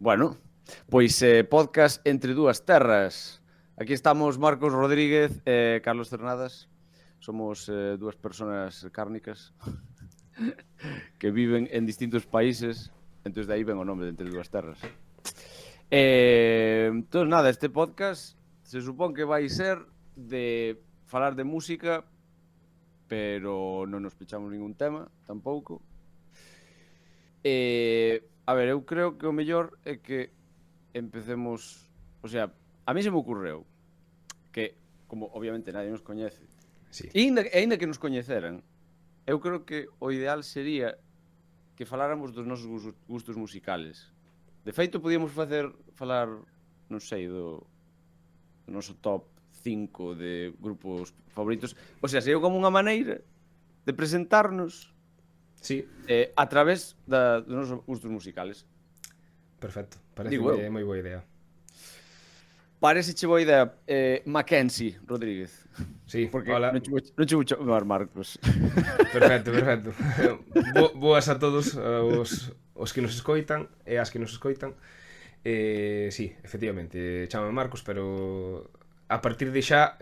Bueno, pois podcast entre dúas terras. Aquí estamos Marcos Rodríguez e Carlos Cernadas. Somos dúas persoas cárnicas que viven en distintos países. Entón, de aí ven o nome de Entre dúas terras. Entón, nada, este podcast se supón que vai ser de falar de música, pero non nos pechamos ningún tema, tampouco. A ver, eu creo que o mellor é que empecemos... O sea, a mí se me ocurreu que, como obviamente nadie nos coñece, Sí. e ainda que nos coñeceran, eu creo que o ideal sería que faláramos dos nosos gustos musicales. De feito, podíamos falar, non sei, do noso top 5 de grupos favoritos. O sea, sería como unha maneira de presentarnos Sí, a través dos nosos gustos musicales. perfecto. Parece Digo eu. moi boa idea. Parece che boa idea, Mackenzie Rodríguez. Sí, Porque hola. non che vou chamar Marcos. Perfecto. Boas a todos os que nos escoitan e as que nos escoitan. Sí, efectivamente, chamo Marcos, pero a partir de xa,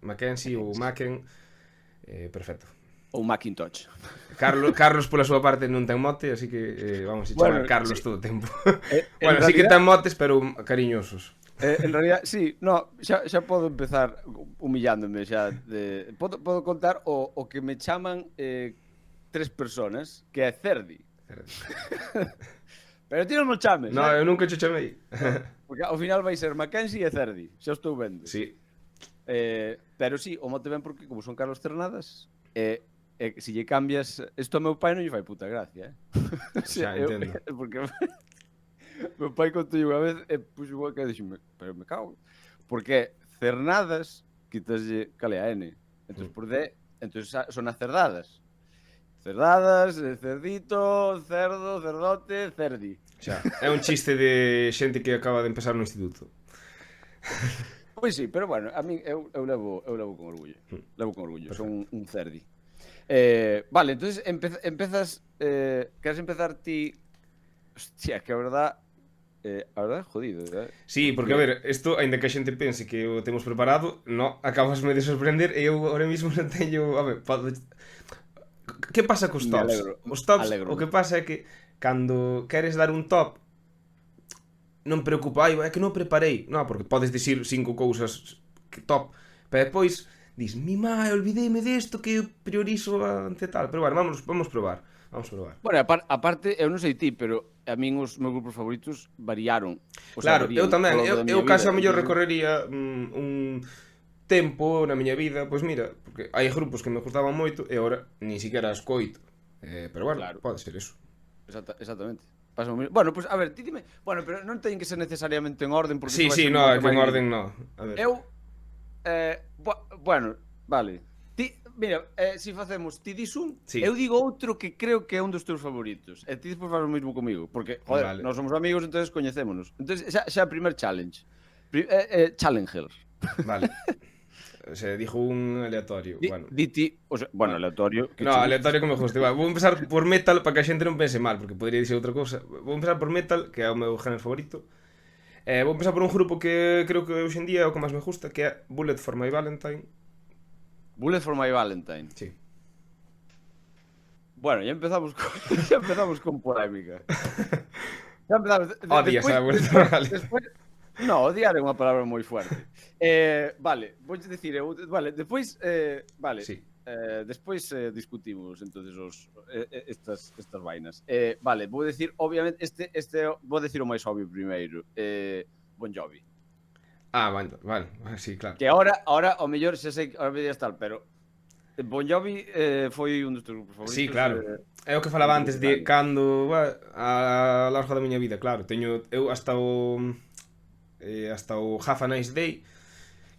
Mackenzie ou Macken, perfecto. Ou Macintosh. Carlos pola súa parte non ten mote, así que vamos a chamar Carlos sí. todo o tempo. Bueno, sí que ten motes, pero cariñosos. En realidad, sí, no, xa podo empezar humillándome xa. Podo contar o que me chaman tres personas, que é Cerdi. Pero ti non me chames, No, eu nunca che chamei. Porque ao final vai ser Mackenzie e Cerdi, xa estou vendo. Sí. Pero sí, o mote ben porque como son Carlos Cernadas, se lle cambias isto a meu pai non lle fai puta gracia, O sea, Xa, entendo. Porque meu pai contou unha vez e puxo igual que dixome, pero me cago. Porque Cernadas, quitaslle cale a N. Entón, por D, entón son as cerdadas. Cerdadas, cerdito, cerdo, cerdote, cerdi. Xa, é un chiste de xente que acaba de empezar no instituto. Pois sí, pero bueno, a min eu levo con orgullo. Levo con orgullo, son un cerdi. Vale, entonces empezas, queres empezar ti? Hostia, que a verdad é jodido, ¿verdad? Sí, porque a ver, isto, aínda que a xente pense que o temos preparado, no, acabasme de sorprender e eu ahora mismo non teño, a ver, que pasa cos tops? Os tops, o que pasa é que cando queres dar un top non preocupa, é que non preparei. Non, porque podes dicir 5 cousas que top, pero depois dis, mima, olvideime desto que priorizo ante tal. Pero bueno, vamos probar. Bueno, aparte, eu non sei ti, pero a min os meus grupos favoritos variaron. Claro, eu tamén, eu case a mellor recorrería un tempo na miña vida, pois mira, porque hai grupos que me gustaban moito e agora nin siquiera escoito. Pero bueno, claro, pode ser eso. Exactamente. Bueno, pues a ver, ti dime. Bueno, pero non teñen que ser necesariamente en orden porque sí, no, que en orden no. A ver. Eu bueno, vale. Ti, mira, si facemos ti dis un, sí. Eu digo outro que creo que é un dos teus favoritos. E ti despois faz o mesmo comigo, porque joder, vale. Nós somos amigos, entonces coñecémonos. Entonces xa primer challenge. Challenger. Vale. O sea, dijo un aleatorio. Bueno. Diti, o sea, bueno, aleatorio. No, aleatorio que me guste. Vou empezar por metal para que a xente non pense mal, porque podría dicir outra cousa. Vou empezar por metal, que é o meu género favorito. Vou empezar por un grupo que creo que hoxe en día é o que máis me gusta, que é Bullet for My Valentine. Bullet for My Valentine. Sí. Bueno, ya empezamos con polémica. Ya empezamos. Odias a Bullet for My Valentine. No, odiar é unha palabra moi fuerte. Vale, vou dicir, vale, despois vale. Sí. Despois discutimos entonces estas vainas. Vale, vou decir, obviamente, vou decir o máis obvio primeiro. Bon Jovi. Vale, sí, claro. Que ahora ao mellor xa sei que ahora me tal, pero Bon Jovi foi un dos teus grupos favoritos. Sí, claro. É o que falaba antes de cando a largo da miña vida, claro. Teño eu hasta o Have a Nice Day,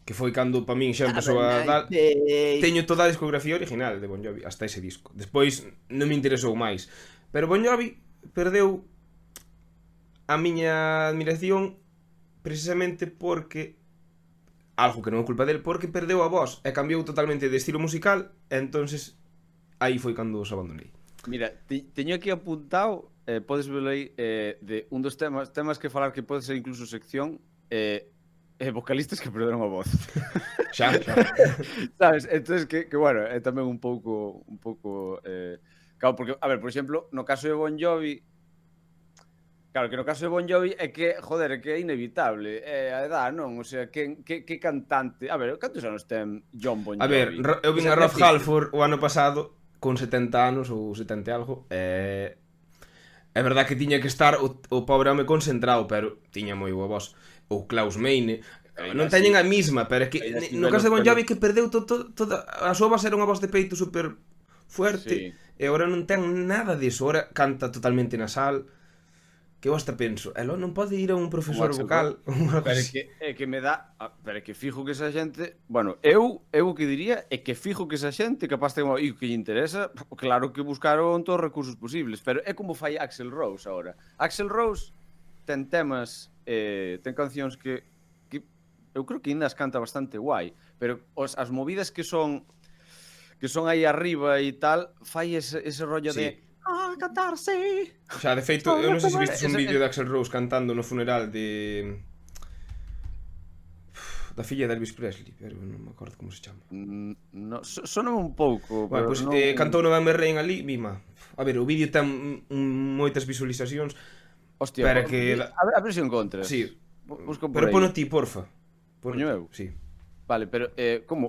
que foi cando para min xa empezou a dar. Teño toda a discografía original de Bon Jovi hasta ese disco. Despois non me interesou máis. Pero Bon Jovi perdeu a miña admiración precisamente porque algo que non é culpa del, porque perdeu a voz e cambiou totalmente de estilo musical, e entonces aí foi cando os abandonei. Mira, teño aquí apuntado podes ver aí de un dos temas que falar que pode ser incluso sección, vocalistas que perderon a voz. Xa. Sabes? Entonces que bueno, é tamén un pouco claro, porque, a ver, por exemplo, no caso de Bon Jovi, claro, que no caso de Bon Jovi é que, joder, é que é inevitable, a edad, non? O sea, que cantante... A ver, cantos anos ten John Bon Jovi? A ver, eu vin a Rob Halford o ano pasado con 70 anos ou 70 e algo. É verdad que tiña que estar o pobre home concentrado, pero tiña moi boa voz. Ou Klaus Meine, non teñen a mesma, pero é que no caso de Bon Jovi que perdeu toda a súa voz, era unha voz de peito super fuerte, e agora non ten nada disso, agora canta totalmente nasal. Que eu hasta penso, elo non pode ir a un profesor vocal. Pero é que me dá, pero é que fijo que esa xente, bueno, eu o que diría é que fijo que esa xente capaz ten o que lle interesa, claro que buscaron todos os recursos posibles, pero é como fai Axl Rose agora. Axl Rose ten temas, ten cancións que eu creo que ainda as canta bastante guai, pero as movidas que son aí arriba e tal, fai ese rollo de cantarse. Xa, de feito, eu non sei se vistes un vídeo de Axl Rose cantando no funeral da filla de Elvis Presley, pero non me acordo como se chama. No, soname un pouco, bueno, pero pois cantou November Rain ali, mima. A ver, o vídeo ten moitas visualizacións. Hostia, pero que a ver se encontras. Sí. Busco por pero aí. pono ti, porfa. Poño eu? Sí. Vale, pero como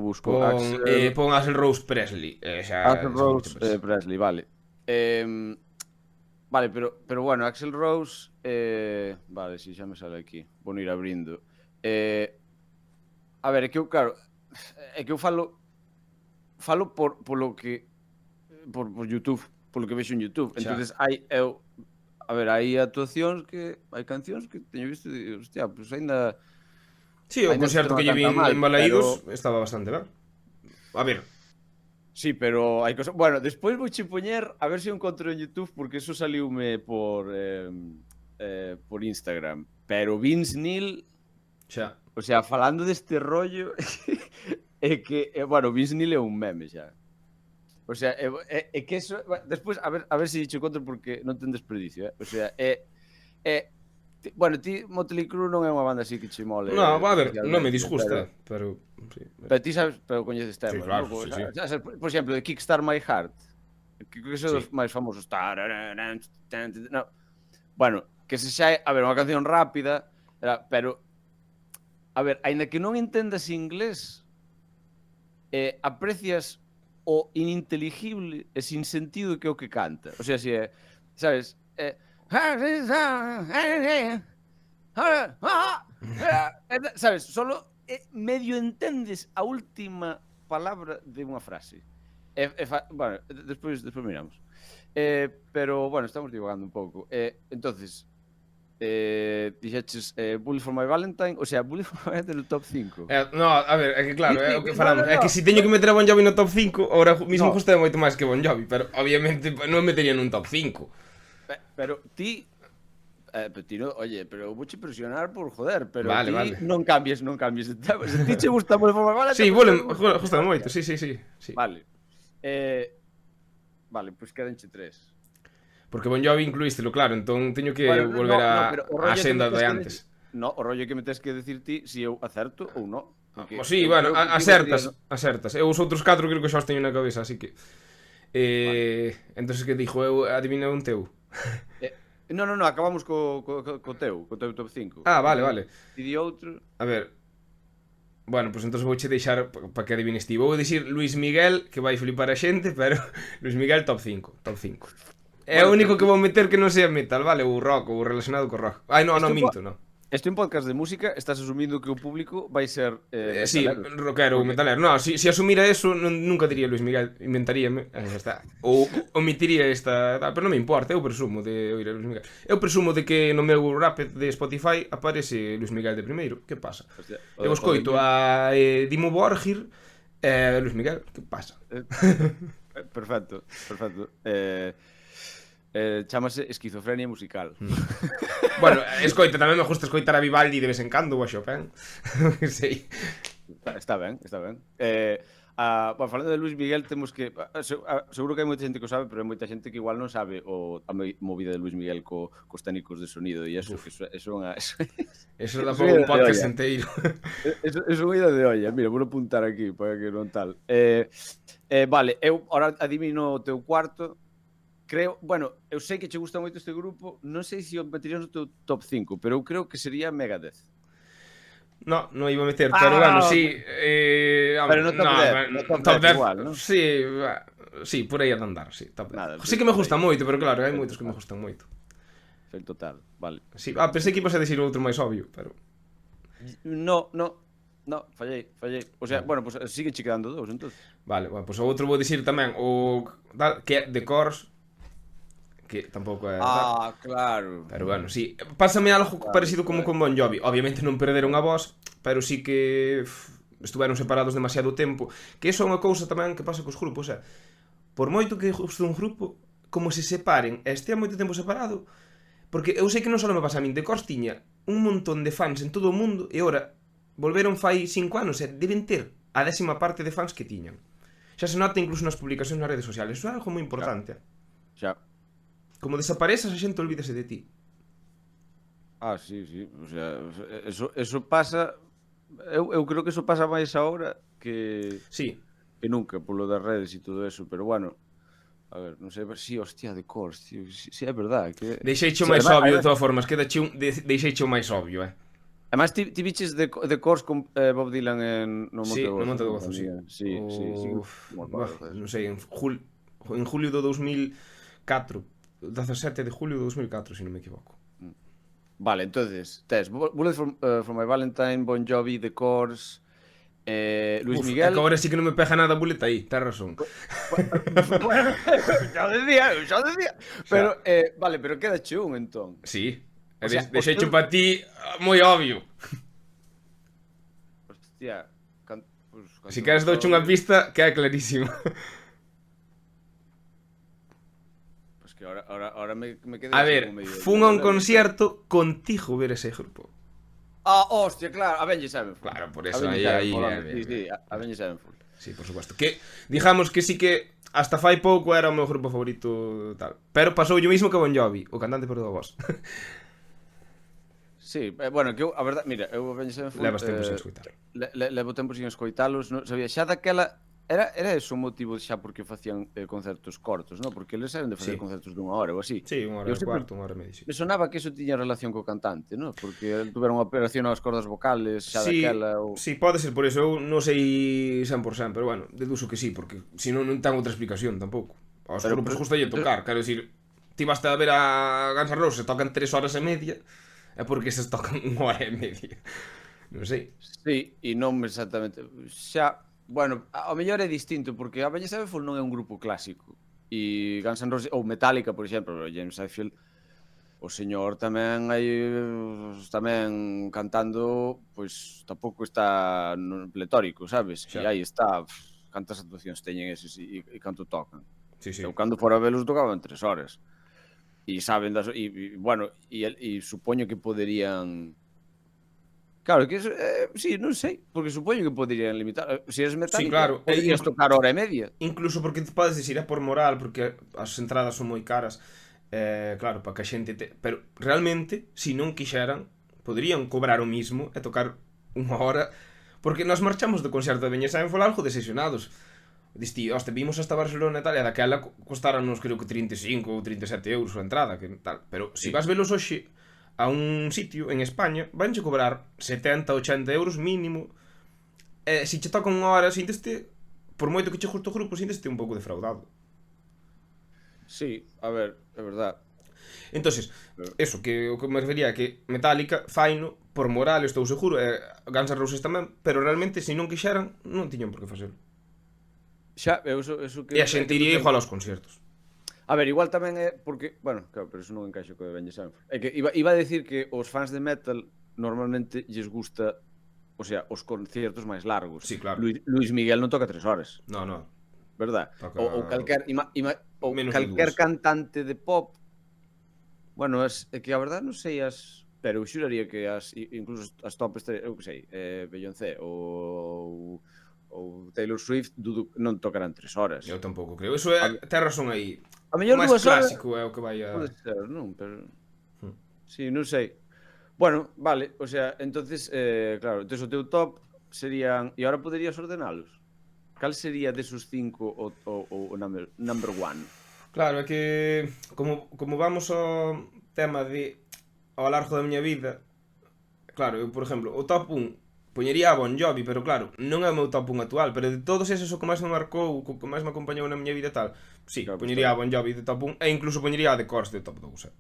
busco? Pon Axl Rose Presley. Axl Rose Presley, vale. Vale, pero bueno, Axl Rose, vale, si xa me sale aquí. Vou ir abrindo. A ver, é que eu, claro, é que eu falo polo que por YouTube, polo que vexo en YouTube. Entonces hai hai actuacións que hai cancións que teño visto e digo, hostia, pois aínda. Sí, o concerto que lle vi en Balaídos estaba bastante ben. A ver. Sí, pero hai cosas... Bueno, despois vou che poñer a ver se o encontro en YouTube, porque eso saliume por Instagram. Pero Vince Neil... Xa. O sea, falando deste rollo... é que... Bueno, Vince Neil é un meme xa. O sea, é que eso... Despois, a ver se che encontro, porque non ten desperdicio, O sea, bueno, ti Motley Crue non é unha banda así que che mole. No, a ver, non me disgusta, pero... Sí, pero ti sabes, pero coñeces temas, sí, claro, ¿no? sí, sí. Por exemplo, de Kickstart My Heart, que son dos máis famosos. No. Bueno, que se xa é, a ver, unha canción rápida, pero, a ver, aínda que non entendas inglés, aprecias o ininteligible e sin sentido que é o que canta. O sea, si é, sabes, sabes, solo medio entendes a última palabra de unha frase. Bueno, despois miramos. Pero, bueno, estamos divagando un pouco. Entonces, dixeches Bullet for My Valentine, o sea, Bullet for My Valentine no top 5. No, a ver, é que claro, é o que falamos. É que se teño que meter a Bon Jovi no top 5, ahora mismo gustei moito máis que Bon Jovi, pero obviamente non metería nun top 5. Pero ti... pero ti non, oye, pero vouche presionar por joder, pero vale, ti vale. non cambies. Se ti che gusta Bullet for My Valentine... Sí, gusta moito, sí. Vale. Vale, pois quedanche 3. Porque Bon Jovi incluístelo, claro, entón teño que volver a senda de antes. No, o rollo que me tes que decir ti si eu acerto ou non. Sí, bueno, acertas. Eu os outros 4 creo que xa os teño na cabeza, así que... Entonces que dixo eu, adivina un teu. No, acabamos co teu top 5. Ah, vale. E di outro... A ver... Bueno, pois entón vouche deixar para que adivines ti. Vou dicir Luis Miguel, que vai flipar a xente, pero Luis Miguel top 5. É o único que vou meter que non sea metal, vale? Ou rock, ou relacionado co rock. Ai, non, minto, non. Isto en podcast de música, estás asumindo que o público vai ser sí, rockero ou metalero. No, se asumira eso, nunca diría Luis Miguel, inventaríame, xa está. Ou omitiría esta, pero non me importa, eu presumo de oír a Luis Miguel. Eu presumo de que no meu rap de Spotify aparece Luis Miguel de primeiro, que pasa? Eu escoito a Dimmu Borgir e Luis Miguel, que pasa? Perfecto. Chámase esquizofrenia musical. Bueno, escoita, tamén me gusta escoitar a Vivaldi de vez en cando ou a Chopin. Sei. Está ben. A Bueno, falando de Luis Miguel, temos que... seguro que hai moita xente que o sabe, pero hai moita xente que igual non sabe a movida de Luis Miguel cos técnicos de sonido e eso, que eso é unha... Eso dá Eso para é un de podcast olla. inteiro. Eso é unha ida de olla. Mira, vou apuntar aquí para que non tal. Vale, eu ahora adivino o teu cuarto. Creo, bueno, eu sei que che gusta moito este grupo, non sei se o meterías no teu top 5, pero eu creo que sería Megadeth. No, non iba a meter, pero bueno, sí. Pero no top No, 10, no top top 10 10, igual, ¿no? sí, sí, por aí a andar, sí, top 10. Nada, Sí que me gusta aí. moito, pero claro, hai moitos que me gustan moito. Fel total, vale. Sí, pensei que ibas a decir outro máis obvio, pero... No, fallei. O sea, bueno, pues sigue che quedando dous, entonces. Vale, bueno, pois o outro vou dicir tamén, o tal, que é The Corrs, que tampouco é tal. Claro. Pero bueno, sí, pásame algo parecido como con Bon Jovi. Obviamente non perderon a voz, pero sí que estuveron separados demasiado tempo. Que iso é unha cousa tamén que pasa cos grupos, por moito que guste un grupo, como se separen e estea moito tempo separado, porque eu sei que non só me pasa a min, The Corrs tiña un montón de fans en todo o mundo e ora volveron fai 5 anos e deben ter a 10ª parte de fans que tiñan. Xa se nota incluso nas publicacións nas redes sociales. Iso é algo moi importante. Xa. Como desaparezas, a xente olvídase de ti. Sí. O sea, eso pasa... Eu creo que eso pasa máis agora que nunca, polo das redes e todo eso, pero bueno, a ver, non sei, si, hostia, de Corrs, tío, si é verdade que... Deixeiche o máis obvio, de todas formas, deixeiche o máis obvio, Además, ti biches de Corrs con Bob Dylan no Monte do Gozo. Sí, no Monte do Gozo, sí. Sí. Non sei, en julio do 2004, 17 de julio de 2004, se non me equivoco. Vale, entonces, tes Bullet for My Valentine, Bon Jovi, The Corrs, Luis Miguel... É que agora sí que non me pega nada Bullet aí, tens razón. Bueno, xa o decía. Pero, vale, pero quedache un, entón. Sí, deixeiche para ti moi obvio. Hostia... Si queres douche unha pista, queda clarísimo. Que ahora me quedé... A ver, fun a un concierto contigo ver ese grupo. Hostia, claro, Avenged Sevenfold. Claro, por eso aí... Sí, Avenged Sevenfold. Sí, por supuesto. Que, digamos que sí que hasta fai pouco era o meu grupo favorito tal. Pero pasou o mismo que Bon Jovi, o cantante perdeu a voz. Sí, bueno, que eu, a verdade, mira, eu Avenged Sevenfold... Levas tempo sin escoitar. Levo tempo sin escoitalos, non sabía, xa daquela... Era ese o motivo xa porque facían concertos cortos, non? Porque eles eran de facer concertos dunha hora ou así. Sí, unha hora e cuarto, unha hora e media, sí. Me sonaba que eso tiña relación co cantante, non? Porque tuveron unha operación nas cordas vocales xa daquela ou... Sí, pode ser por eso, eu non sei 100%, pero bueno, deduzo que sí, porque senón non ten outra explicación tampouco. Aos grupos gustalle tocar, quero dicir, ti vas a ver a Guns N' Roses, tocan 3 horas e media, é porque estes tocan unha hora e media. Non sei. Sí, e non exactamente. Xa... Bueno, ao mellor é distinto, porque Avenged Sevenfold non é un grupo clásico. E Guns N' Roses, ou Metallica, por exemplo, James Hetfield, o señor tamén tamén cantando, pois tampouco está pletórico, sabes? E aí está, cantas actuacións teñen eses e canto tocan. Sí. Eu cando fora velos tocaban 3 horas. E saben das... E bueno, e supoño que poderían... Claro, que sí, non sei, porque supoño que poderían limitar. Se eres Metallica, sí, claro. podías tocar hora e media. Incluso porque te podes decir, é por moral, porque as entradas son moi caras. Claro, para que a xente... Pero realmente, se non quixeran, poderían cobrar o mismo e tocar unha hora, porque nós marchamos do concerto de Avenged Sevenfold algo decepcionados. Diste, hoste, vimos hasta Barcelona e tal, e daquela costaron-nos creo que 35 ou 37 euros a entrada, que tal. Pero se vas velos hoxe a un sitio en España, vanche cobrar 70, 80 euros mínimo. E se che tocan unha hora, sínteste, por moito que che guste o grupo, sínteste un pouco defraudado. Sí, a ver, é verdad. Entonces, eso, que o que me refería é que Metallica faino por moral, estou seguro, e Guns N' Roses tamén, pero realmente se non quixeran, non tiñan por que facelo. Xa, eso que... E a xente iría igual aos concertos. A ver, igual tamén é porque, bueno, claro, pero eso non encaixo co de Avenged Sevenfold. É que iba a decir que os fans de metal normalmente lles gusta, o sea, os concertos máis largos. Sí, claro. Luis Miguel non toca 3 horas. No. Verdad? Toca... Ou calquer cantante de pop. Bueno, é que a verdade non sei pero eu xuraría que incluso as top estrellas, eu que sei, Beyoncé ou ou Taylor Swift dudo que non tocarán 3 horas. Eu tampouco creo. Eso é, ten razón aí. A O mellor máis 2 horas clásico é o que vai a... pode ser, non? Pero Hmm. sí, non sei. Bueno, vale, o sea, entonces claro, entonces o teu top serían, e ahora poderías ordenalos. Cal sería desos 5 o number one? Claro, é que como vamos ao tema de ao largo da miña vida, claro, eu, por exemplo, o top 1 poñería a Bon Jovi, pero claro, non é o meu top 1 actual, pero de todos esos o que máis me marcou, o que máis me acompañou na miña vida e tal, sí, Claro, poñería a Bon Jovi de top 1 e incluso poñería a The Course de top 2.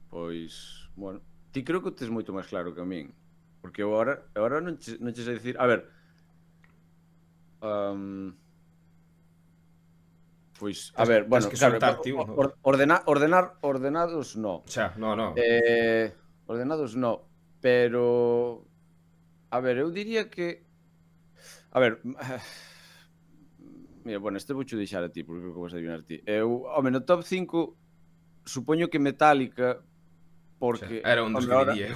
Pois, bueno, ti creo que o tes moito máis claro que a min. Porque eu agora non che sei dicir, a ver, pois, a ver, bueno, que claro, soltarte un. ordenados no. Xa, no. Ordenados no, pero a ver, eu diría que a ver, mira, bueno, este voucho deixar a ti, porque creo que vas a adivinar ti. Home, no top 5 supoño que Metallica, porque Era un dos que ahora, diría.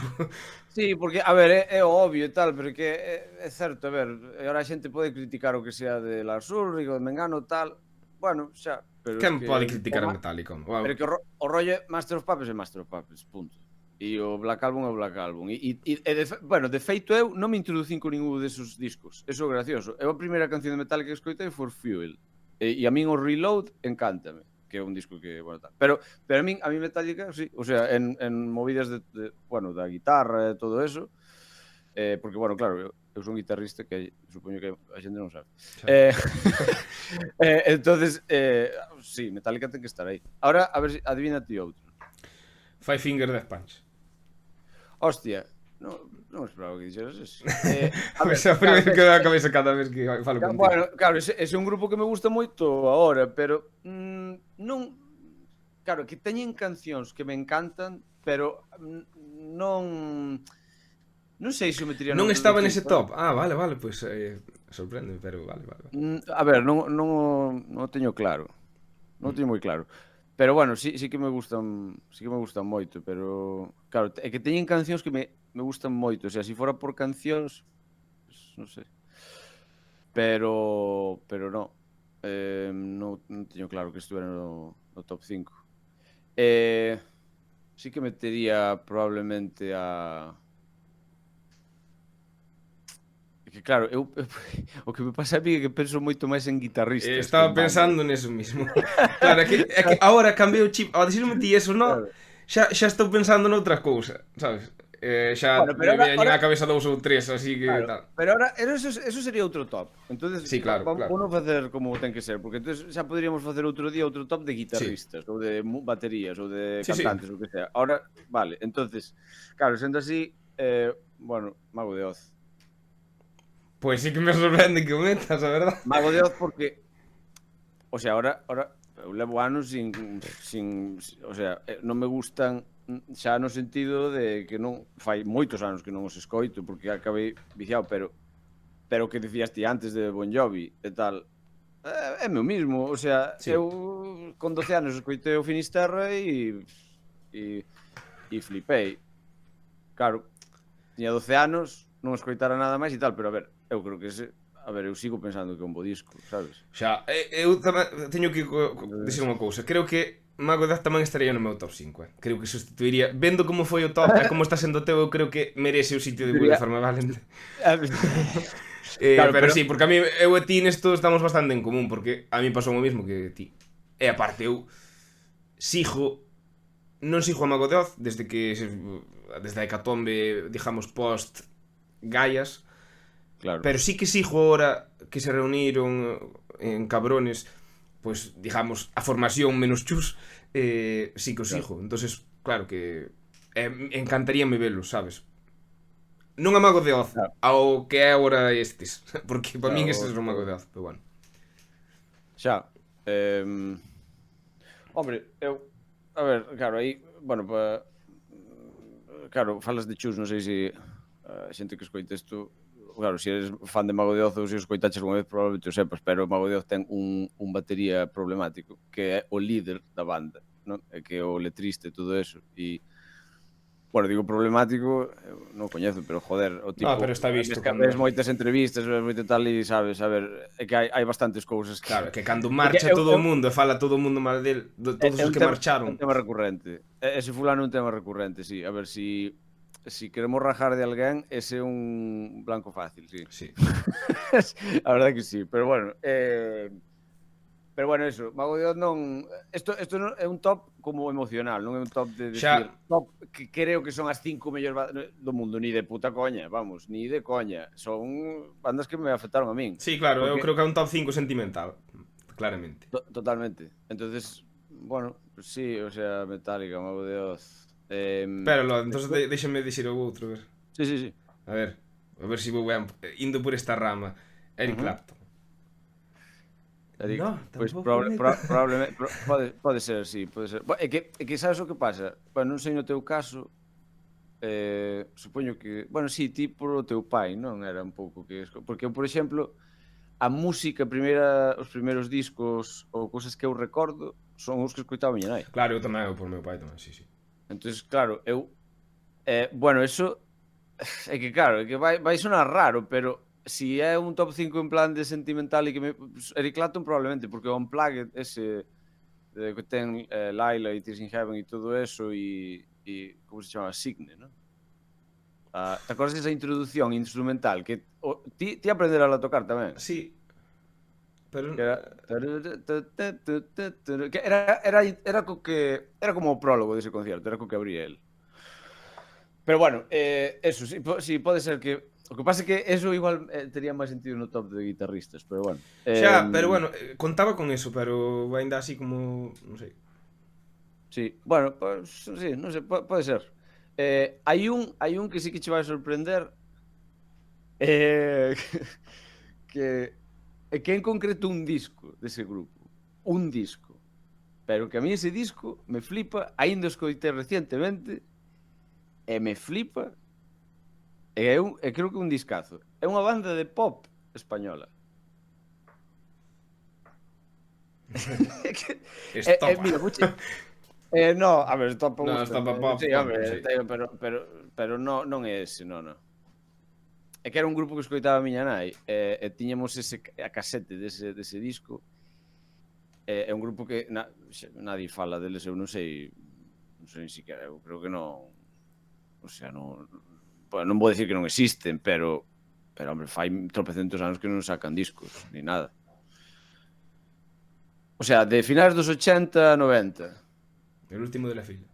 sí, porque, a ver, é obvio e tal, pero que é certo, a ver, agora a xente pode criticar o que sea de Lars Ulrich ou de Mengano tal, bueno, xa, pero Quen es que pode criticar a Metallica? pero que o rollo Master of Puppets é Master of Puppets, punto. E o Black Album é o Black Album. Bueno, de feito eu non me introducín con ningún desos discos. Eso é gracioso. Eu a primeira canción de Metallica que escoitei foi Fuel. E a min o Reload encántame, que é un disco que, bueno, tal. Pero a min Metallica, sí, o sea, en movidas bueno, da guitarra e todo eso, porque, bueno, claro, eu son guitarrista, que supoño que a xente non sabe. Entonces, sí, Metallica ten que estar aí. Ahora, a ver, adivina ti outro. Five Finger Death Punch. Hostia, non esperaba que dixeras eso. A ver, xa primeiro que dá a cabeza cada vez que falo contigo. Bueno, claro, ese é un grupo que me gusta moito agora, pero non... Claro, que teñen cancións que me encantan, pero non sei se o metería non estaba nese top. Ah, vale, pois sorprende, pero vale. A ver, non o teño claro. Non o teño moi claro. Pero bueno, sí que me gustan moito, pero claro, é que teñen cancións que me gustan moito, o sea, se fora por cancións, pues, non sei. Pero non. Non teño claro que estuvera no top 5. Sí que metería probablemente a... Que claro, o que me pasa a mí é que penso moito máis en guitarristas. Estaba pensando neso mismo. Claro, é que agora cambiei o chip. Ao dicirme ti eso, no, xa estou pensando noutra cousa, sabes? Xa me veñen á cabeza 2 ou 3, así que tal. Pero ahora, eso sería outro top. Entonces, sí, claro. Vamos facer como ten que ser, porque entonces xa poderíamos facer outro día outro top de guitarristas, ou de baterías, ou de cantantes, ou que sea. Ahora, vale, entonces, claro, sendo así, bueno, Mago de Oz. Pois sí que me sorprende que o metas, a verdad. Mago de Oz porque, o sea, ahora eu levo anos sin, o sea, non me gustan xa no sentido de que non fai moitos anos que non os escoito porque acabei viciado, pero que dicías ti antes de Bon Jovi e tal, é meu mismo, o sea, sí. Eu con 12 anos escoitei o Finisterre e flipei. Claro, tiña 12 anos, non escoitara nada máis e tal, pero a ver, eu creo que eu sigo pensando que é un bo disco, sabes? Xa, eu tamén teño que dicir unha cousa. Creo que Mago de Oz tamén estaría no meu top 5, Creo que sustituiría, vendo como foi o top e como está sendo o teu, eu creo que merece o sitio de Will Farmavalen. Claro, pero sí, porque a mí, eu e ti nesto estamos bastante en común, porque a mí pasou o mismo que ti. E aparte, eu non sigo a Mago de Oz desde a hecatombe, digamos, post Gaias. Claro. Pero sí que sigo ahora que se reuniron en Cabrones, pues digamos, a formación menos chus, sí que os sigo. Entonces, claro que encantaríame velos, sabes? Non a Mago de Oz, ao que é agora estes, porque para min estes son Mago de Oz, pero bueno. Xa, hombre, eu, a ver, claro, aí, bueno, claro, falas de chus, non sei se a xente que escoita isto, claro, se eres fan de Mago de Oz ou se os coitaches unha vez probablemente o sepas, pero Mago de Oz ten un batería problemático que é o líder da banda, non? É que é o letrista e todo eso, e Bueno, digo problemático, non coñezo, pero joder, o tipo... No, pero está visto ves moitas entrevistas, ves moito tal e sabes, a ver, é que hai bastantes cousas que... Claro, que cando marcha todo o mundo e fala todo o mundo mal del, todos os que marcharon. É un tema recurrente. Ese fulano é un tema recurrente, sí. A ver, si queremos rajar de alguén, ese é un blanco fácil, sí. Sí. A verdade que sí, pero bueno, pero bueno, eso, Mago de Oz non... Isto non é un top como emocional, non é un top de decir... Top que creo que son as 5 mellores do mundo, ni de puta coña, vamos, ni de coña. Son bandas que me afectaron a min. Sí, claro, eu creo que é un top 5 sentimental, claramente. Totalmente. Entonces, bueno, pues sí, o sea, Metallica, Mago de Oz... Pero, entonces déxame dixer o outro, a ver. Sí. A ver se vou ben, indo por esta rama. Eric Clapton. No, pois probablemente pode ser, sí, pode ser. É que sabes o que pasa? Bueno, non sei no teu caso, supoño que, bueno, sí, ti por o teu pai, non era un pouco que porque eu, por exemplo, a música os primeiros discos ou cousas que eu recordo son os que escoitaba a miña nai. Claro, eu tamén, eu por meu pai tamén, sí. Entonces, claro, eu bueno, eso é que claro, é que vai sonar raro, pero si é un top 5 en plan de sentimental e que Eric Clapton probablemente, porque o Unplugged ese que ten Laila e Tears in Heaven e todo eso e como se chama? Signe, non? Te acordas desa introducción instrumental que ti aprenderás a tocar tamén? Sí. Pero era como o prólogo dese concierto, era co que abría el. Pero bueno, eso, sí, pode ser que... O que pasa é que eso igual tería máis sentido no top de guitarristas, pero bueno. Xa, pero bueno, contaba con eso, pero ainda así como... non sei. Sí, bueno, pues, sí, non sei, pode ser. Hai un que sí que che vai sorprender, que en concreto un disco dese grupo. Un disco. Pero que a mí ese disco me flipa, ainda escoitei recientemente, e me flipa... creo que é un discazo. É unha banda de pop española. Estopa. Mira, no, a ver, Estopa. No, Estopa pop. Sí, hombre, pero non é ese, non. É que era un grupo que escoitaba a miña nai e tiñamos a casete dese disco. É un grupo que nadie fala deles, eu non sei ni siquiera, eu creo que non. O sea, non... non vou decir que non existen, pero hombre, fai tropecentos anos que non sacan discos, ni nada. O sea, de finais dos 80, 90. El último de la fila.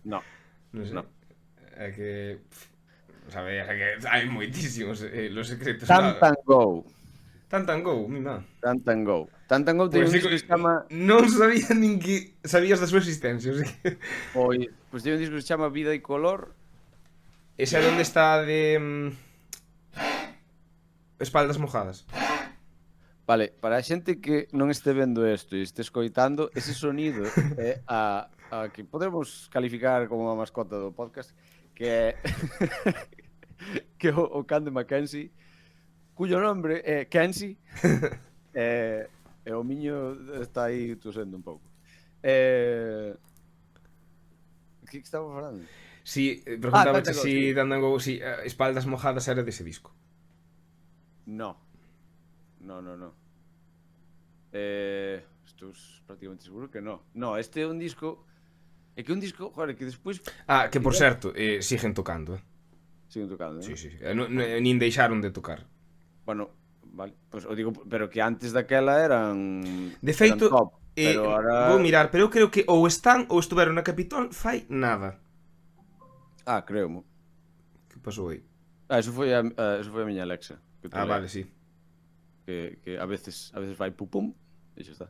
No. Non sei. No. É que... Sabes, é que hai moitísimos los secretos. Tantan Go. Tantan Go, mi má. Tantan Go ten un disco que se chama... Non sabía nin que sabías da súa existencia, así que... Pois ten un disco que se chama Vida e Color. Ese é onde está de... Espaldas mojadas. Vale, para a xente que non este vendo isto e este escoitando, ese sonido é a que podemos calificar como a mascota do podcast, que é que o can de Mackenzie, cuyo nombre é Kenzie, e o miño está aí tosendo un pouco. Que estamos falando? Si, preguntaba si Tantan Go, si Espaldas mojadas era dese disco. No. Estou prácticamente seguro que no. No, este é un disco... É que un disco, joder, que despois... Que por certo, siguen tocando, Siguen tocando, non? Sí. Nin deixaron de tocar. Bueno, vale, pues o digo, pero que antes daquela eran... De feito, eran top, pero ahora... vou mirar, pero eu creo que ou están ou estuveron na Capitol fai nada. Creo. Que pasou aí? Eso foi a miña Alexa. Vale, sí. Que a veces vai pum e xa está.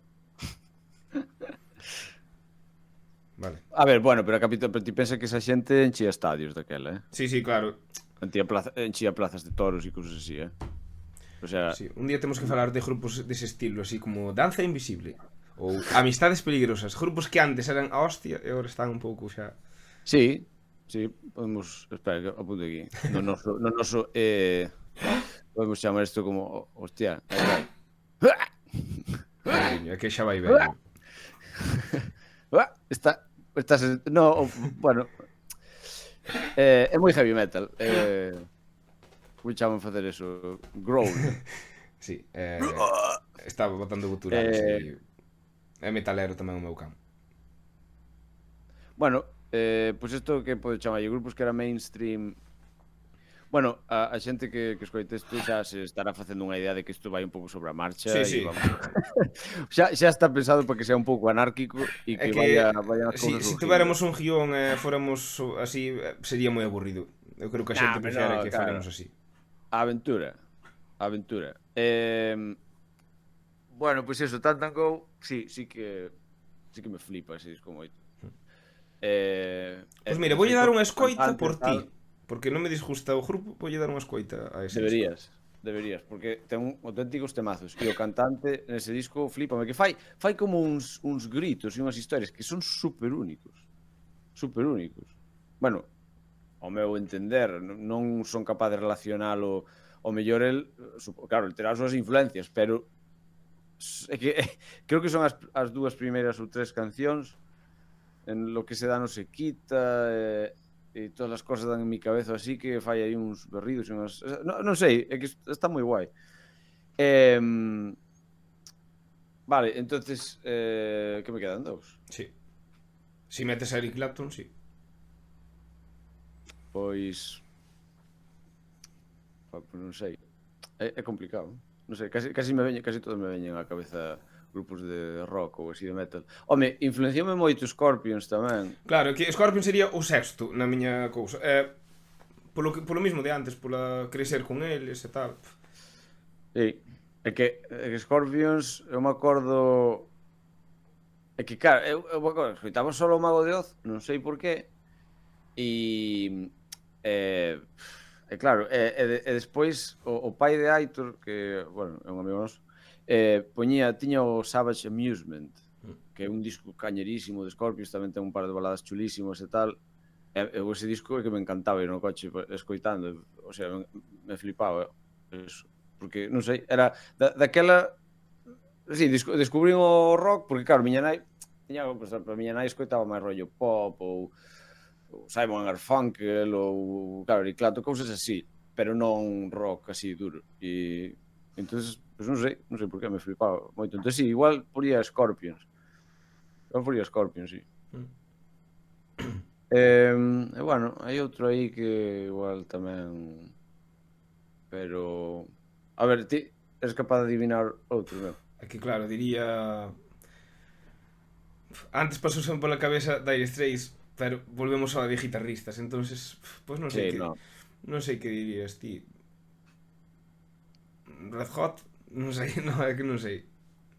Vale. A ver, bueno, pero a Capitol, pero ti pensa que esa xente enchía estadios daquela, Sí, claro. Enchía plazas de toros e cousas así, O sea... Sí, un día temos que falar de grupos dese estilo, así como Danza Invisible ou Amistades Peligrosas, grupos que antes eran a hostia e agora están un pouco xa... Sí, podemos... Espera, que apunte aquí. No noso podemos chamar isto como... Hostia, aí vai. É que xa vai ben. Estás... No, bueno... É moi heavy metal. Como chaman facer eso? Growl. Sí, estaba botando guturales Eh, aí. É metalero tamén o meu can. bueno, pois isto que pode chamar grupos que era mainstream. Bueno, a xente que escoite isto xa se estará facendo unha idea de que isto vai un pouco sobre a Sí, marcha e sí. vamos. xa está pensado para que sea un pouco anárquico e É que que vayan as cousas si surgindo. tuviéramos un guión e fóramos así, sería moi aburrido. Eu creo que a Nah, xente pero prefere no, que claro. falemos así. A aventura. A aventura. Bueno, pois eso, Go, sí que me flipa ese disco moito. Pois mira, De voulle feito, dar unha o escoita cantante por e ti. tal, Porque non me disgusta o grupo, voulle dar unha escoita a ese disco. deberías, porque ten auténticos temazos. E o cantante nese disco flipame, que fai como uns gritos e unhas historias que son super únicos. Super únicos. Bueno, ao meu entender, non son capaz de relacionalo. O mellor el, claro, el terá as súas influencias, pero é que creo que son as dúas primeiras ou tres cancións en lo que se dá no se quita, e todas as cosas dan en mi cabeza así que fai aí uns berridos e unhas... Non sei, é que está moi guai. Vale, entonces, que me quedan dous? Sí. Si metes a Eric Clapton, sí. Pois non sei. É complicado. Non sei, casi todos me veñen á cabeza grupos de rock ou así de metal. Home, influencioume moito Scorpions tamén. Claro, que Scorpion sería o sexto na miña cousa. Polo mismo de antes, pola crecer con eles e tal. Sí. É que Scorpions, eu me acordo... É que, claro, eu me acordo, escoitaba solo o Mago de Oz, non sei por qué, e claro, e despois o pai de Aitor, que, bueno, é un amigo noso, tiña o Savage Amusement, que é un disco cañerísimo de Scorpions, tamén ten un par de baladas chulísimas e tal, e ese disco é que me encantaba ir no coche escoitando, o sea, me flipaba eso, porque, non sei, era daquela... Sí, descubrín o rock, porque claro, miña nai tiña, por exemplo, a miña nai escoitaba máis rollo pop ou Simon & Garfunkel ou, claro, Eric Clapton, cousas así, pero non rock así duro. E entonces, pois non sei por que me flipaba moito. Entonces, sí, igual poría Scorpions. Sí. E bueno, hai outro aí que igual tamén, pero a ver, ti eres capaz de adivinar outro, meu? É que claro, diría... Antes pasou pola cabeza Dire Straits, pero volvemos a de guitarristas, entonces, pois non sei Sí, que... no. Non sei que dirías ti. Red Hot? Non sei, non, é que non sei.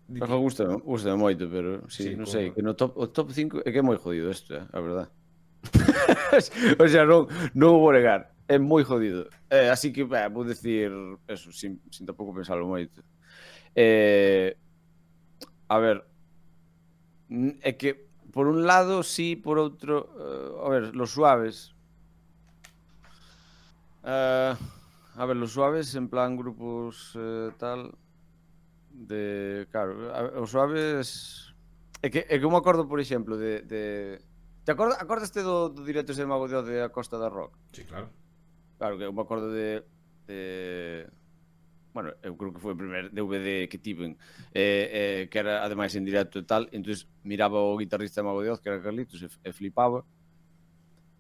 Di ti. Ojo, gusta moito, pero sí, Sí, non sei, como... que no o top 5 é que é moi jodido isto, a verdad. O sea, non o vou negar, é moi jodido. Así que, vou decir eso, sin tampouco pensarlo moito. A ver, é que por un lado sí, por outro, a ver, Los Suaves. A ver, Los Suaves en plan grupos tal claro, Os Suaves é que eu me acordo, por exemplo, te acordaste do directo ese de Mago de Oz de A Costa da Rock? Sí, claro. Claro, que eu me acordo de bueno, eu creo que foi o primer DVD que tiven, que era ademais en directo e tal, entonces miraba o guitarrista de Mago de Oz, que era Carlitos, e flipaba.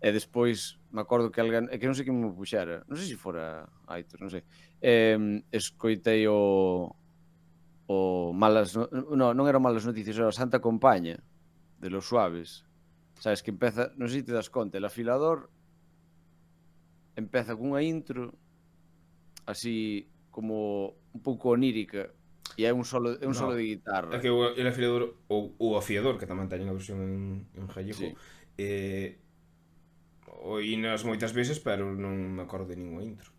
E despois me acordo que alguén, é que non sei quen me puxera, non sei se fora Aitor, non sei. Escoitei o Malas non era Malas Noticias, era Santa Compaña de Los Suaves. Sabes que empeza, non sei se te das conta, el afilador empeza cunha intro así como un pouco onírica e é un solo No, de é guitarra. que el afilador ou o afiador, que tamén teñen a versión en gallego, Sí. oínas moitas veces, pero non me acordo de ninguna intro.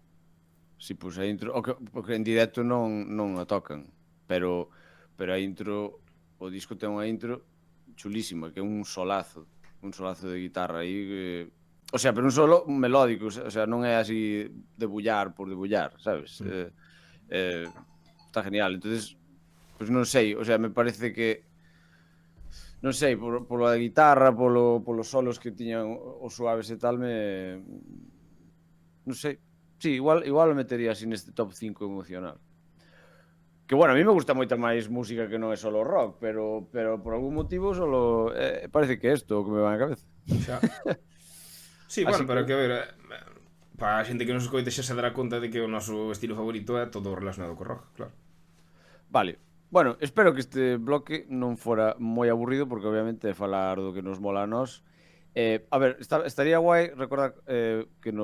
Si, pois a intro, porque en directo non a tocan, pero a intro, o disco ten unha intro chulísima, que é un solazo de guitarra aí, o sea, pero un solo melódico, o sea, non é así debullar por debullar, sabes? Está genial. Entonces, pois non sei, o sea, me parece que non sei, polo da guitarra, polos solos que tiñan os suaves e tal, non sei. Sí, igual o metería así neste top 5 emocional. Que, bueno, a mí me gusta moita máis música que non é solo rock, pero por algún motivo solo parece que é isto o que me va na cabeza. Xa. Sí, bueno, Así pero que, que a ver, para a xente que nos escoite xa se dará conta de que o noso estilo favorito é todo relacionado co rock, claro. vale. Bueno, espero que este bloque non fora moi aburrido, porque obviamente é falar do que nos mola a nós. A ver, estaría guai recordar que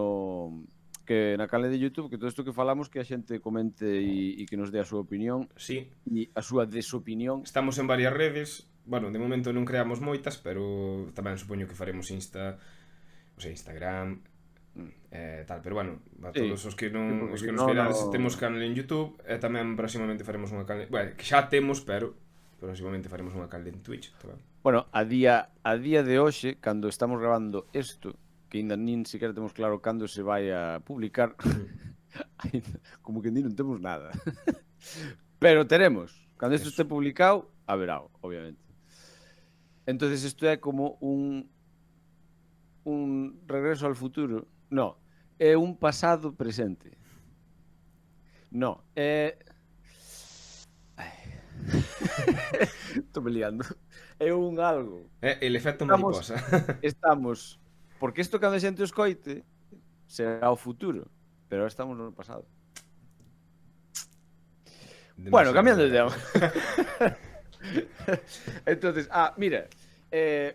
na canle de YouTube, que todo isto que falamos, que a xente comente e que nos dé a súa opinión Sí, e a súa desopinión. estamos en varias redes. Bueno, de momento non creamos moitas, pero tamén supoño que faremos Instagram, tal, pero bueno, a Sí, todos os que sí, porque os si que nos no, verades no... temos canal en YouTube e tamén próximamente faremos unha canal, bueno, que xa temos, pero próximamente faremos unha canal en Twitch tamén. Bueno, a día de hoxe, cando estamos grabando isto, que ainda nin siquiera temos claro cando se vai a publicar, como que non temos nada. Pero teremos. Cando isto este publicado, haberá, obviamente. Entonces isto é como un regreso al futuro. No, é un pasado presente. No, é... Estou me liando. É un algo. El efecto mariposa. Estamos... Porque isto cando a xente o escoite será o futuro, pero ahora estamos no pasado. Bueno, cambiando de tema. Entonces, mira,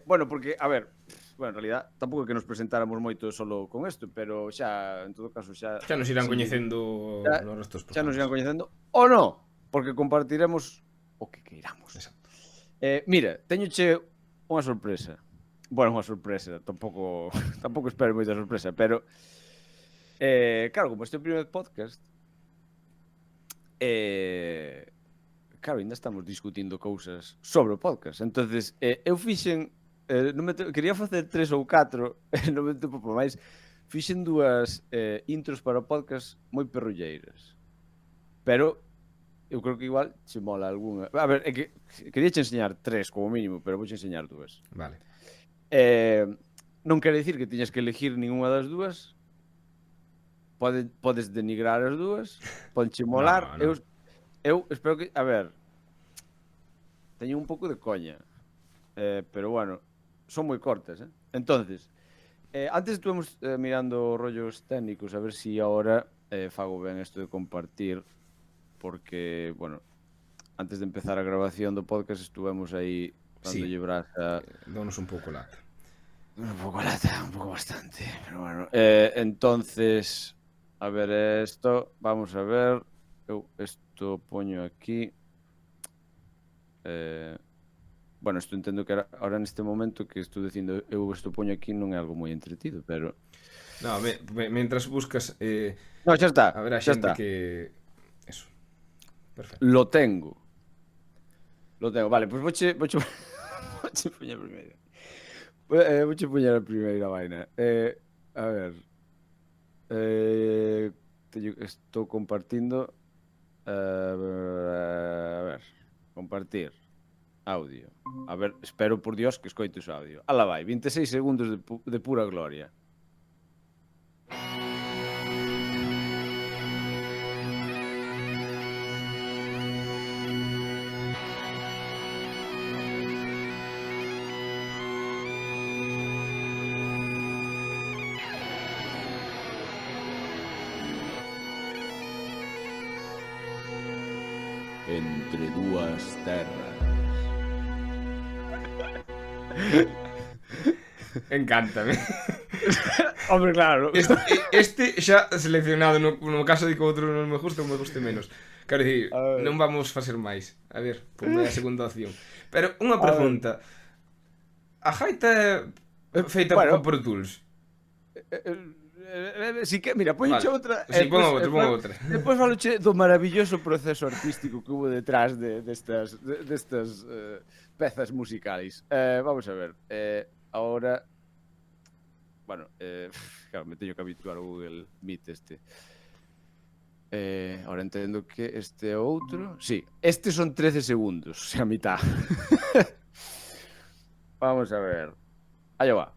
bueno, porque, a ver, bueno, en realidad tampouco é que nos presentáramos moito solo con isto, pero xa, en todo caso, xa nos irán coñecendo nos restos xa nos irán coñecendo, ou non, porque compartiremos o que queiramos. Exacto. Mira, teñoche unha sorpresa. Bueno, unha sorpresa, tampouco espero moita sorpresa, pero claro, como este é o primeiro podcast, claro, ainda estamos discutindo cousas sobre o podcast. Entonces, eu fixen quería facer 3 ou 4, non me tempo por máis. Fixen 2 intros para o podcast moi perrulleiras. Pero eu creo que igual che mola algunha. A ver, é que quería che enseñar 3 como mínimo, pero vou che enseñar 2. Vale. Non quere dicir que tiñas que elegir ninguna das 2. Podes denigrar as 2, podenche molar. No. Eu espero que, a ver, teño un pouco de coña, pero bueno, son moi cortas, Entonces, antes estuvemos mirando rollos técnicos, a ver si ahora fago ben isto de compartir, porque, bueno, antes de empezar a grabación do podcast estuvemos aí dando lle brasa. Donos un pouco lata. Un pouco lata, un pouco bastante, pero bueno. Entonces, a ver esto, vamos a ver. Eu isto poño aquí. Bueno, isto entendo que ahora neste momento que estou dicindo eu isto poño aquí non é algo moi entretido, pero... No, mientras buscas... No, xa está. A ver a xente que... Eso. Perfecto. Lo tengo. Vale, pois vouche poñer primeiro. Vouche poñer a primeira vaina. A ver. Estou compartindo. A ver. Compartir. Audio. A ver, espero por Dios que escoites o audio. Ala vai, 26 segundos de pura gloria. Entre dúas terras. Encántame. Hombre, claro. Este xa seleccionado no caso de que outro non me guste ou me guste menos. Quero dicir, non vamos facer máis. A ver, ponme a segunda opción. Pero unha pregunta. A gaita é feita con Pro Tools? Si que, mira, ponche outra. Si, pon outra. Depois faloche do maravilloso proceso artístico que hubo detrás destas pezas musicais. Vamos a ver. Ahora, bueno, claro, me teño que habituar ao Google Meet este. Ahora entendo que este é outro. Sí, estes son 13 segundos, a mitad. Vamos a ver. Allá va.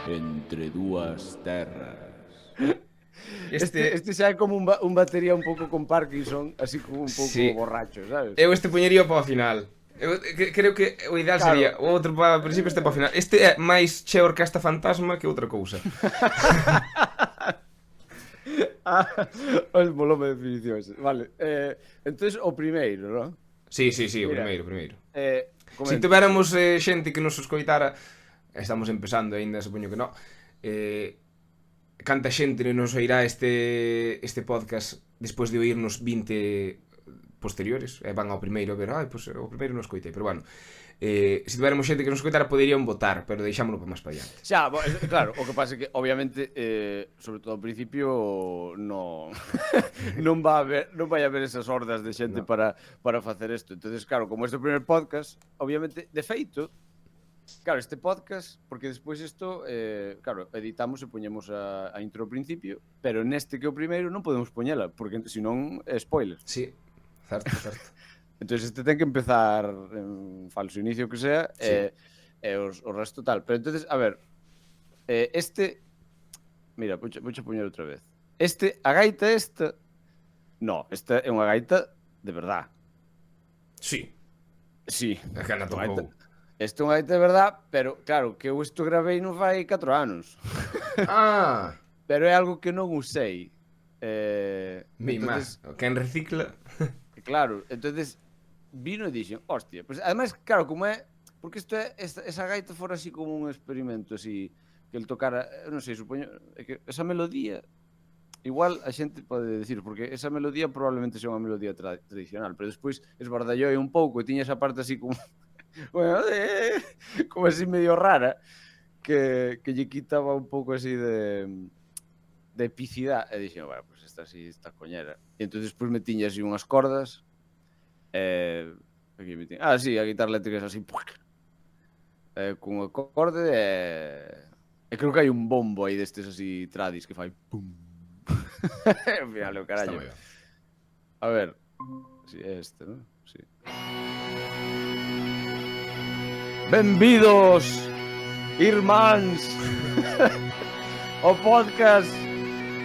Entre dúas terras. Este xa é como un batería un pouco con Parkinson, así como un pouco borracho, sabes? Eu este poñería para o final. Eu creo que o ideal sería o outro para o principio, este para o final. Este é máis che orquesta fantasma que outra cousa. Molome definicións. Vale. Entonces, o primeiro, non? Sí, o primeiro. Se Si tuviéramos xente que nos escoitara, estamos empezando aínda, supoño que non, canta xente nos oirá este podcast despois de oírnos 20 posteriores, van ao primeiro a ver, pois o primeiro non escoitei, pero bueno, se tuviéramos xente que nos escoitara poderían votar, pero deixámoslo para máis para allá. Xa, claro, o que pasa é que obviamente, sobre todo ao principio non vai haber esas hordas de xente para facer isto. Entonces, claro, como este é o primer podcast, obviamente, de feito, claro, este podcast, porque despois isto, claro, editamos e poñemos a intro ao principio, pero neste que é o primeiro non podemos poñela, porque senón é spoiler. Sí, certo. Entón este ten que empezar en falso inicio que sea, e o resto tal. Pero entonces, a ver, mira, vouche poñer outra vez. A gaita esta é unha gaita de verdad. Sí. É que anda tocou. Esta é unha gaita de verdad, pero claro, que eu isto gravei non fai 4 anos. Pero é algo que non usei. Entonces, quen recicla. Claro, entonces vino e dixen, hostia, pues además, claro, como é, porque isto é, esa gaita fora así como un experimento así, que el tocara, non sei, supoño, é que esa melodía, igual a xente pode decir, porque esa melodía probablemente sea unha melodía tradicional, pero despois esbardallou un pouco e tiña esa parte así como, bueno, como así medio rara, que lle quitaba un pouco así de epicidade, e dixen, bueno, pues esta así, esta coñera. E entón despois me tiña así unhas cordas, aquí me tiña, sí, a guitarra eléctrica es así, con o acorde, e creo que hai un bombo aí destes así tradis que fai pum. Ao final, o carallo. A ver, si é este, non? Sí. Benvidos, irmáns, o podcast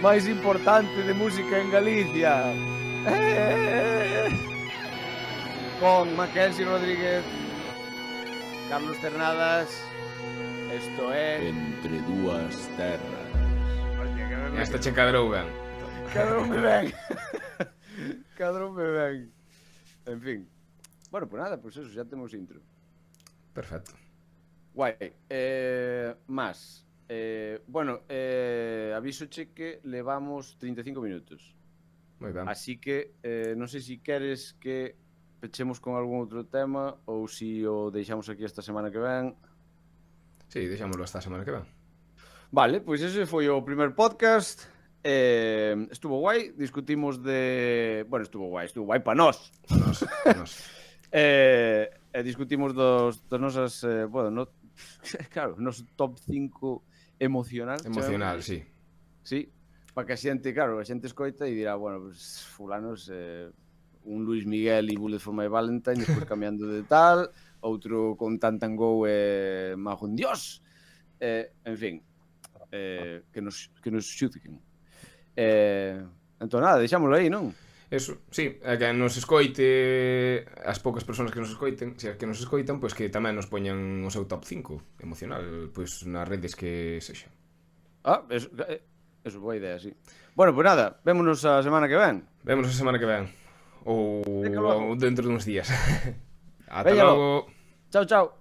máis importante de música en Galicia. Con Mackenzie Rodríguez, Carlos Ternadas. Esto é Entre dúas terras. Esta che cadrou ben. Cadroume ben. En fin. Bueno, pues nada, pues eso, xa temos intro. Perfecto. Guai. Más. Bueno, avísoche que levamos 35 minutos. Moi ben. Así que non sei se queres que pechemos con algún outro tema ou se o deixamos aquí esta semana que ven. Sí, deixámoslo esta semana que ven. Vale, pois ese foi o primer podcast. Estuvo guai, discutimos de... Bueno, estuvo guai para nós. Para nós. Discutimos das nosas... bueno, claro, nos top 5 emocional. Emocional, sí. Sí, para que a xente, claro, a xente escoita e dirá, bueno, pues fulanos, un Luis Miguel e Bullet for my Valentine, despois cambiando de tal, outro con Tantango e Mago en Dios. En fin, que nos xudguen. Entón nada, deixámoslo aí, non? Eso, sí, é que nos escoite, as poucas persoas que nos escoiten, se as que nos escoitan, pois que tamén nos poñan o seu top 5 emocional, pois nas redes que sexa. Eso, boa idea, sí. Bueno, pois nada, vémonos a semana que ven. Vémonos a semana que ven. Ou dentro de uns días. Ata logo. Chao, chao.